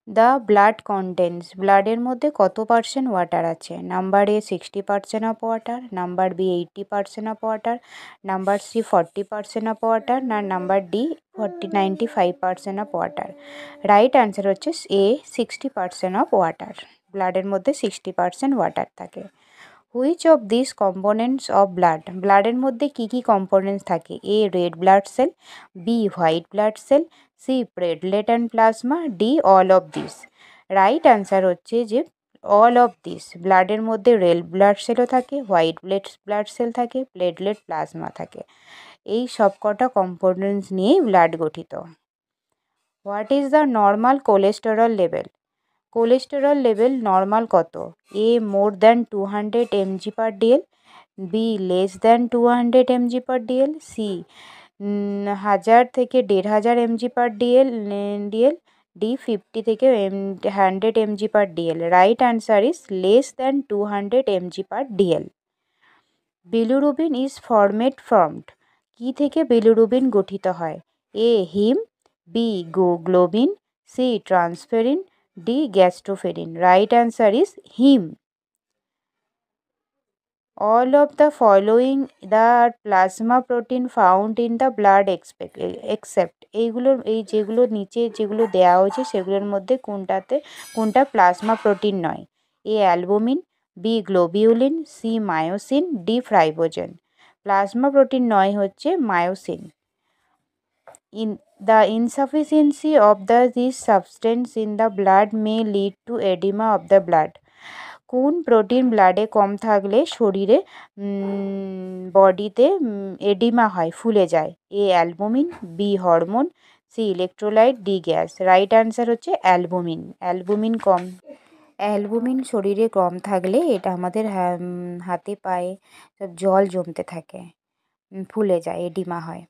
The blood contents, ব্লাডের মধ্যে কত পার্সেন্ট ওয়াটার আছে? Number A 60% of water, number B 80% of water, number C 40% of water, না number D 95% of water. Right answer হচ্ছে A 60% of water. ব্লাডের মধ্যে 60% water থাকে। Which of this components of blood, ব্লাডের মধ্যে কী কী কম্পোনেন্টস থাকে? A red blood cell, B white blood cell, C platelet and plasma, D all of this. Right answer হচ্ছে যে অল অফ দিস। ব্লাডের মধ্যে রেড ব্লাড সেলও থাকে, হোয়াইট ব্লাড সেল থাকে, প্লেটলেট প্লাজমা থাকে। এই সব কটা কম্পোনেন্টস নিয়েই ব্লাড গঠিত। What is the normal cholesterol level? Cholesterol level normal কত? A more than 200 mg per dl, B less than 200 mg per dl, C 1000 থেকে 1500 mg per dl, ডি 50 থেকে 100 mg per dl। Right answer is less than 200 mg per dl। Bilirubin is formed, কি থেকে bilirubin গঠিত হয়? A heme, B globin, C transferrin, D gastroferrin. Right answer is heme. All of the following the plasma protein found in the blood except, যেগুলো নিচে যেগুলো দেওয়া হয়েছে সেগুলোর মধ্যে কোনটা প্লাজমা প্রোটিন নয়? A albumin, B globulin, C myosin, D fibrogen. Plasma protein নয় হচ্ছে myosin. The insufficiency of this substance in the blood may lead to edema of the blood. কোন প্রোটিন ব্লাডে কম থাকলে শরীরে বডিতে এডিমা হয়, ফুলে যায়? A albumin, B hormone, C electrolyte, D gas. Right answer হচ্ছে অ্যালবুমিন। অ্যালবুমিন শরীরে কম থাকলে এটা আমাদের হাতে পায়ে সব জল জমতে থাকে, ফুলে যায়, এডিমা হয়।